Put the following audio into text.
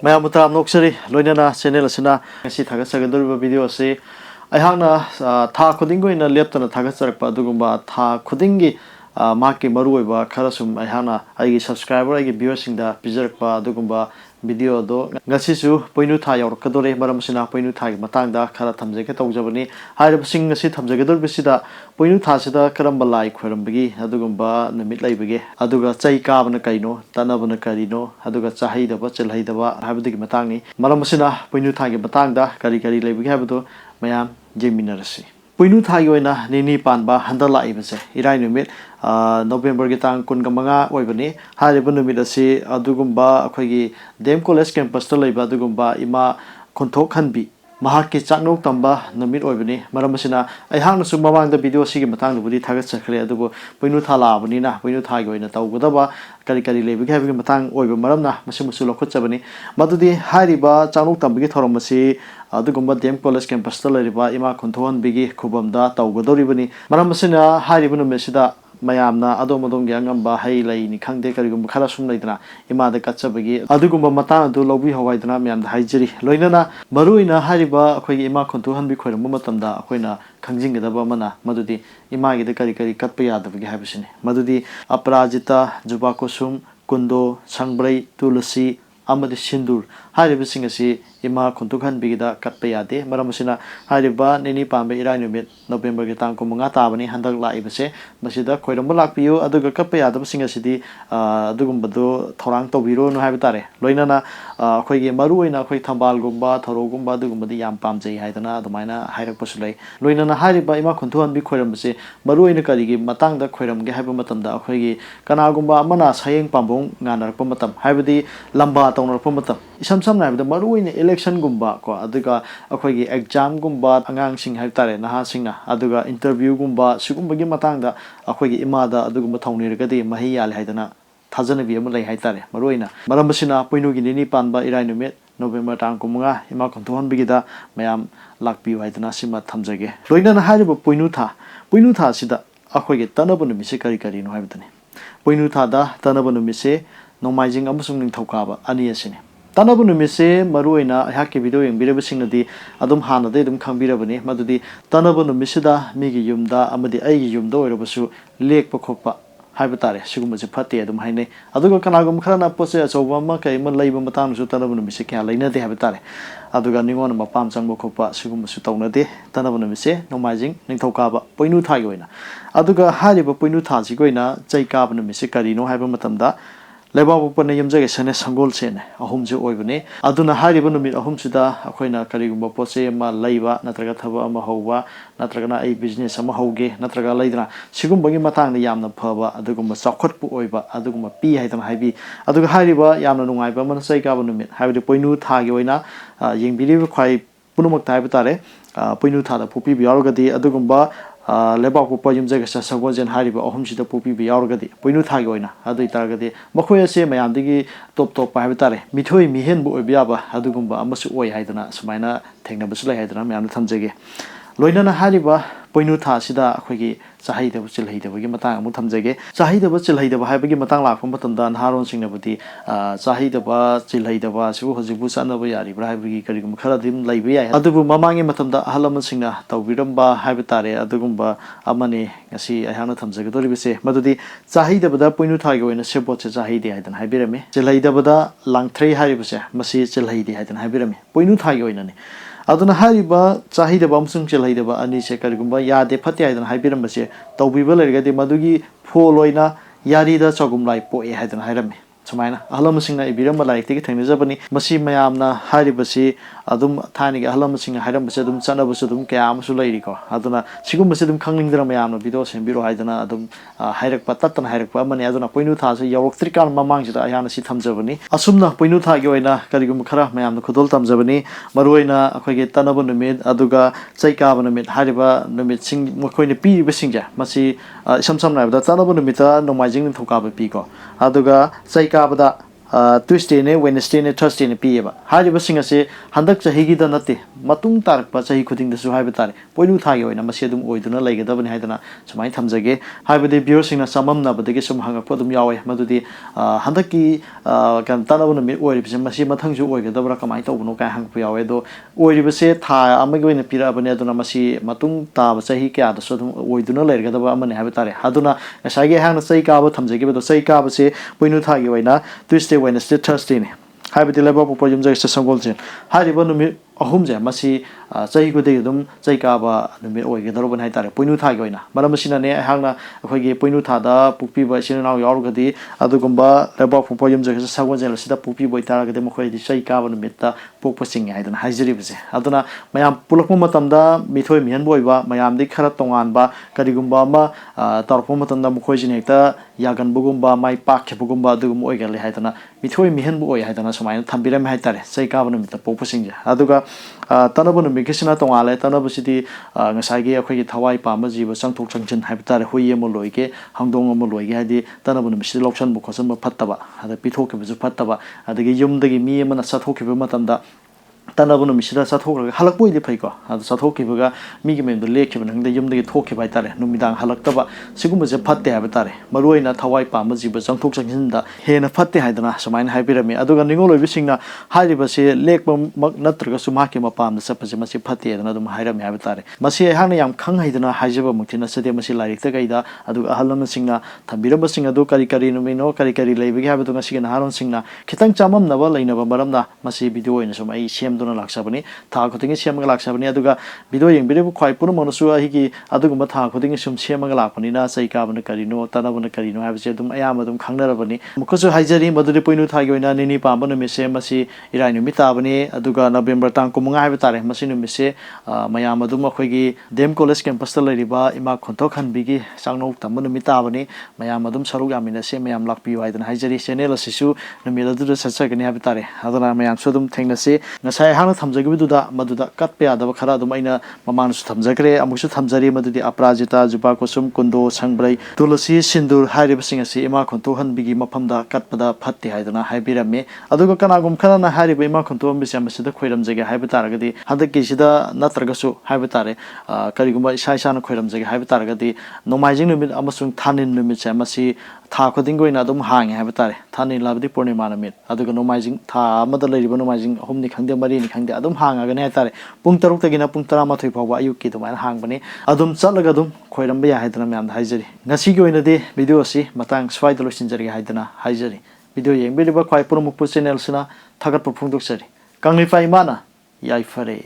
Maya mutam noksari loinana channel asina ngasi thagasaganduriba video ase aihangna tha khudingo ina leptana thagasarpa adugumba tha khudingi maki maruoiba kharasum aihangna aigi subscriber aigi viewers singda pijarpa adugumba video do ngasisu poinu tha yorkadore maramsina poinu tha gi matangda khara thamjege tawjabani hairab sing ngasi thamjagedor bisida poinu tha sida karamba lai khoirambagi adugumba namit laibage aduga chai kabana kaino tanabana karino aduga chahai daba chelhai daba habadigi matangni maramsina poinu tha gi matangda kari kari laibage habado mayam jeminarasi poinu tha gi oina nini panba handala ibase irai numit November gi tang kun gamanga oibani hariba numit asi adugumba akhoi dem college campus to leiba adugumba ima konthok hanbi mahaki chaknok tamba numit oibani maramasina aihang su mamang da video sigi matang budi thagat chakhre adugo poinu thala abani na poinu tha gi oina tawgodaba kari kari lebi gi matang oiba maramna masimusu lokhochabani madudi hariba chaknok tambagi thoromasi adugumba dem college campus to leiba ima konthon bigi khubamda tawgodoribani maramasina hariba numesida mayamna adom gyangamba hai lai ni khangde karigum khala sum laidana imada kachabagi adugumba matang adu lobi hawaidana mayam da haijiri loinana maruina hariba akhoi ima khontu hanbi khoiram matamda akoina khangjingedaba mana madudi ima gi de kari kari katpa yadabagi habisini madudi aprajita jubakosum kundo sangbrai tulasi amadi sindur hariba singasi ima khontu hanbi da katpa yade maramasina hariba nini pambe irai numit November gi tang ko manga tabani handak laibase masida khoiram lakpiyo aduga katpa yadaba singasidi adugumbado thorang tobiro no habitare loinana akhoi gi maru oina akhoi thambal gumba thorogumba adugumbadi yam pamjai haidana adumaina hairak pasulai loinana hariba ima khontu hanbi khoiram base maru oina kari gi matang da khoiram ge haiba matamda akhoi gi kanagumba amana sayeng pambong nganarakpa matam haibadi lamba tawnarakpa matam isam samna habida maru oina election gumba ko aduga akhoi gi exam gumba angang sing haitare naha singna aduga interview gumba sigumbagi matangda akhoi gi imada adugumba thawniragadi mahi yale haidana thajanabi am lai haitare maru oina marambasina poinu gi nini panba irai numit November tang kumunga ima konthon bigida mayam lakpiu haidana sima thamjage loinana hariba poinu tha sida akhoi gi tanabu numise kari kari no haibadani poinu tha da tanabu numise nomaijing amusung ning thokaba ani asine tanabu numise maruina ayhaki video yengbireba singnadi adum hanade dum khangbirabani madudi tanabu numisida migi yumda amadi aigi yumda oirabasu lekpa khoppa haibutare sigumba je phate adum haine aduga kanagum kharana pose achoba ma kai ma leiba matang su tanabu numise kya leinade haibutare aduga ningon mapam changbo khoppa sigumba su tawnade tanabu numise nomaijing ningthokaba poinu tha gi oina aduga hariba poinu tha ji goina chaika numise karino haiba matamda lebabu pane yamjage sane sangol sene ahum je oibane aduna hariba numit ahum sida akoina karigumba pose ma leiba natraga thaba ama howa natraga na ai business ama hoge natraga leidana sigumbagi matang na yamna phaba adugumba chakhotpu oiba adugumba pi haidana haibi aduga hariba yamna nungaiba man sai ka numit haibde poinu thagi oina yengbiri khwai punumak taiba tare poinu thada pupi biarogadi adugumba lebaku payum jaga sa sagojen hariba ahum sida pupi bi yaurgadi poinu thagi oina adui targadi makhoi ase mayamdigi top haibitare mithoi mihen bu obiaba adugumba amasu oi haidana sumaina thengna basu lai haidana mayamna thamjege loinana hariba poinu tha sida akhoi chahai da buchil haida bagi matang amu thamjege chahai da buchil haida ba haibagi matang lakpam matamda haron singna budi chahai da ba chil haida ba su hojibu sana ba yari bra haibagi karigum khara dim laiba yai adubu mamangi matamda ahalaman singna tawbiramba haibitare adugumba amani ngasi ayhana thamjege doribise madudi chahai da bada poinu thagi oina sebot che chahai de haidan haibirame chil haida bada langthrei haribase masi chil haidi haidan haibirame poinu thagi oina ne aduna hariba chahida bamsung chelhaida ba ani se karigumba yade phati haidana haibiram base tawbiba lergadi madugi pholoina yarida chagum lai poe haidana hairame sumaina ahalamasingna ibiram laik tigi thengnajabani masi mayamna haribasi adum thani ga ahalamasingna hairam base adum chanabusu adum kya amusu lairi ko aduna sigum base adum khanglingdra mayamna video sembiro haidana adum hairak patatan hairak pa mani aduna poinu tha se yawroktrikal mamang jida ayana si thamjabani asumna poinu tha gi oina karigum khara mayamna khudol tamjabani maruina akhoige tanabu numit aduga chaika numit hariba numit sing mokhoine pi besingja masi isam samna da tanabu numita nomaijing thoka ba pi ko aduga chaika bada Tuesday ne Wednesday ne Thursday ne pieba hariba singa se handak chahi gi da nate matung tarak pa chahi khuding da su haiba tare poinu thagi oina masi adum oiduna laigada bani haidana sumai thamjage haiba de bior singna samam na badege sum hanga po dum yawe madudi handak ki kan tanabuna mi oiri bise masi mathang ju oigada bra kamai tawbuno kai hang pu yawe do oiri bise tha amagi oina pira bani aduna masi matung ta ba chahi kya da su dum oiduna laigada ba amane haiba tare haduna ngasage hang na chai ka ba thamjage ba do chai ka ba se poinu thagi oina Tuesday Wednesday Thursday ne haibati leba po jum jai sa sangol chen hariba numi ahum je masi chai ko de dum chai ka ba numi oi ge daroban hai tare poinu tha gi oina maram sina ne hangna akhoi ge poinu tha da pukpi ba sin naw yaur ga di adugumba leba po jum jai sa sangol chen sida pukpi boi tara ga de mokhoi di chai ka ba numi ta pok pasing hai dan haijeri bse aduna mayam pulakmo matam da mithoi mihan boi ba mayam di khara tongan ba karigumba ma tarpo matam da mokhoi jin hekta yagan bugumba mai pak khebugumba adugum oi ga le hai dana mithoi mihan bo oi hai dana samai thambiram hai tare chai ka ba numi ta pok pasing ja aduga tanabo numi kisina tongale tanabo sidi ngasai ge akhoi gi thawai pa ma jiba changthok changchin hai tare hui emo loige hangdong emo loige hadi tanabo numi sidi loksan bu khosan ba phattaba ada pithok ke bu phattaba adagi yum dagi mi ema na sathok ke matam da tanabo numi sida sathok halak boi de phai ko ada sathok ke baga mi ge mem do lekhe ban hangda yum dagi thok ke bai tare numi dang halak taba sigum je phatte ha tare maroi na thawai pa ma jiba changthok changchin da he na phatte hai dana samain hai birami aduga ningol oi bisingna hari ba se lek mak natraga suma ke ma pam da sapje masi phatte dana dum hairami ha tare masi hang na yam khang hai dana haijaba muktina sade masi larik ta gaida aduga ahalam singna thambira ba singa do kari kari numi no kari kari leibi ha ba dunga signa haron singna khitang chamam na ba leina ba maramna masi video ina sumai sem dona laksabani tha khotingi sem ga laksabani aduga video yeng bire bu khwai pur monosu a higi adugumba tha khotingi sum sem ga lakpani na sai ka bana kari no tanabana kari no ha ba se dum ayam dum khangnarabani mukosu haijari maduri poinu tha gi oina nini pa bana mi se masi irai numi ta bani aduga November tang ko munga ha ba tare masi numi se mayam adum akhoi gi dem college campus ta leriba ima khonthok khan bigi changno tam numi ta bani mayam adum saruk yamina se mayam lakpi wai dan haijari channel asisu numi ladu satsa gani ha ba tare aduna mayam so dum thengna se ngasai hang thamjagi biduda maduda katpe adaba khara dum aina mamang su thamjagre amuksu thamjari madudi aprajita jupa kosum kundo sangbrai tulasi sindur hairiba singasi ima khonthok han bigi maphamda katpada phatte haidana haibirame aduga kanagum khana hariba ima khonthok bisam sida khoiram jage haiba taragadi hadaki sida natragasu haiba tare karigumba isa isa na khoiram jage haiba taragadi nomaijing numit amasung thanin numit cha masi tha khoding goina dum hang haiba tare thanin labdi purnima namit aduga nomaijing tha amada leriba nomaijing homni khangde mari ni khangde adum hang aga ne tare pung taruk tagina pung 13 phawba ayuk ki dumai hang bani adum chatlaga dum khoiram ba ya haidana myam haijari ngasi gi oina de video si matang swai dolo sinjari haidana haijari video yeng beliba khwai purmuk pu channel sina thagat pu phungdok sari kanglifai mana yai fare